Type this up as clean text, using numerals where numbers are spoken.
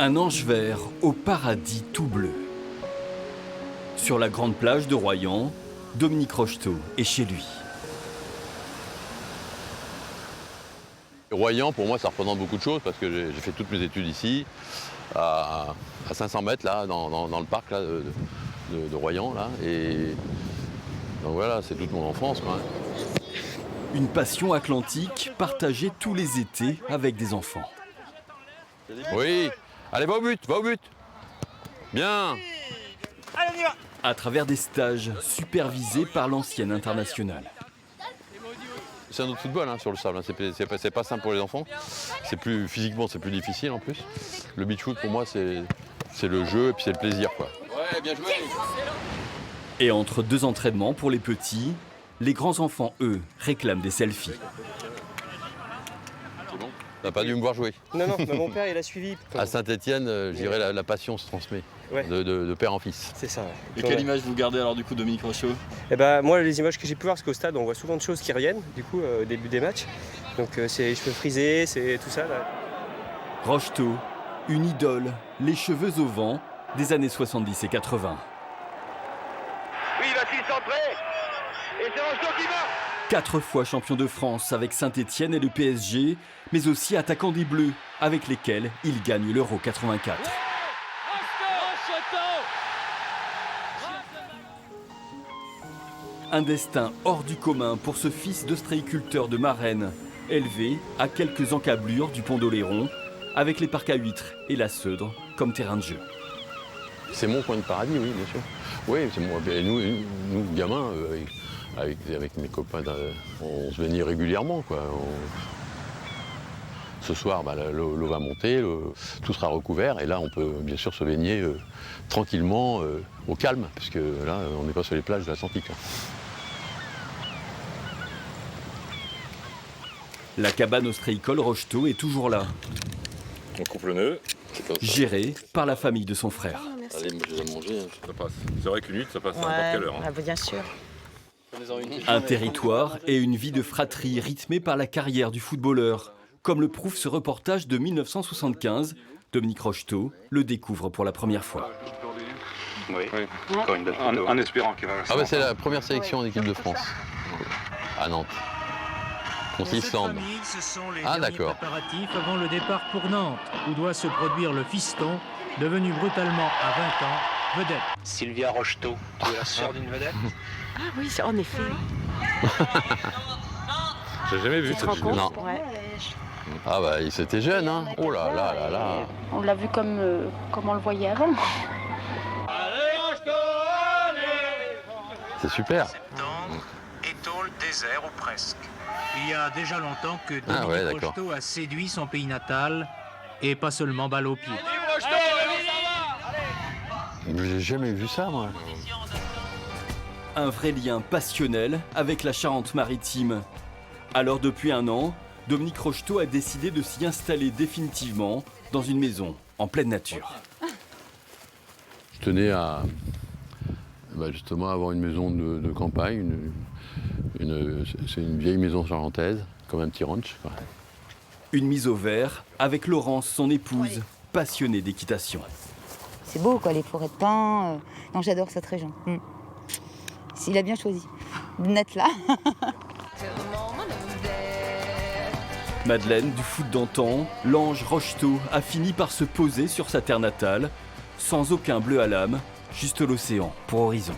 Un ange vert au paradis tout bleu. Sur la grande plage de Royan, Dominique Rocheteau est chez lui. Royan, pour moi, ça représente beaucoup de choses parce que j'ai fait toutes mes études ici, à 500 mètres, là, dans le parc là, de Royan. Là, et donc voilà, c'est toute mon enfance, quoi. Une passion atlantique partagée tous les étés avec des enfants. Oui, allez, va au but, va au but. Bien. Allez, on y va. À travers des stages supervisés par l'ancienne internationale. C'est un autre football hein, sur le sable, hein. C'est pas simple pour les enfants. Physiquement, c'est plus difficile en plus. Le beach foot pour moi, c'est le jeu et puis c'est le plaisir, quoi. Ouais, bien joué. Et entre deux entraînements pour les petits, les grands enfants, eux, réclament des selfies. C'est bon. T'as pas dû me voir jouer. Non, mais mon père, il a suivi. À Saint-Étienne, je dirais la passion se transmet, ouais. de père en fils. C'est ça, ouais. Et quelle image vous gardez alors du coup, Dominique Rocheteau? Eh ben, moi, les images que j'ai pu voir, parce qu'au stade, on voit souvent de choses qui reviennent, du coup, au début des matchs. Donc, c'est les cheveux frisés, c'est tout ça, là. Rocheteau, une idole, les cheveux au vent, des années 70 et 80. Oui, il va-t-il centrer? Et c'est Rocheteau qui marque! 4 fois champion de France avec Saint-Étienne et le PSG, mais aussi attaquant des Bleus, avec lesquels il gagne l'Euro 84. Un destin hors du commun pour ce fils d'ostréiculteur de Marennes, élevé à quelques encablures du pont d'Oléron, avec les parcs à huîtres et la Seudre comme terrain de jeu. C'est mon coin de paradis, oui, bien sûr. Oui, c'est moi. Nous, gamins, avec mes copains, on se baignait régulièrement, quoi. Ce soir, l'eau va monter, tout sera recouvert, et là, on peut bien sûr se baigner tranquillement, au calme, puisque là, on n'est pas sur les plages de l'Atlantique. Hein. La cabane ostréicole Rocheteau est toujours là, On coupe le nœud. gérée par la famille de son frère. Allez, moi je les ai mangés. Hein. Ça passe. C'est vrai qu'une huître, ça passe à n'importe quelle heure. Hein. Bien sûr. Un territoire et une vie de fratrie rythmée par la carrière du footballeur. Comme le prouve ce reportage de 1975, Dominique Rocheteau le découvre pour la première fois. Oui. Encore une belle photo. En espérant qu'il va rester. Ah bah c'est la première sélection en équipe de France, à Nantes. Contre l'Islande. Ce sont les Ah, derniers d'accord. préparatifs avant le départ pour Nantes, où doit se produire le fiston, devenu brutalement à 20 ans vedette. Sylvia Rocheteau, tu es la sœur d'une vedette? Ah oui, en effet. J'ai jamais vu Tu te cette rends vidéo. compte? Ouais. Ah bah c'était jeune, hein. Oh là là là là. On l'a vu comme on le voyait avant. C'est super. Étole, désert ou presque. Il y a déjà longtemps que Ah ouais, Dominique d'accord. Rocheteau a séduit son pays natal, et pas seulement balle au pied. J'ai jamais vu ça, moi. Un vrai lien passionnel avec la Charente-Maritime. Alors depuis un an, Dominique Rocheteau a décidé de s'y installer définitivement dans une maison en pleine nature. Je tenais à justement avoir une maison de campagne. C'est une vieille maison charentaise, comme un petit ranch, quoi. Une mise au vert avec Laurence, son épouse, passionnée d'équitation. C'est beau, quoi, les forêts de pins. Non, j'adore cette région. Il a bien choisi. Net là. Madeleine, du foot d'antan, l'ange Rocheteau a fini par se poser sur sa terre natale, sans aucun bleu à l'âme, juste l'océan pour horizon.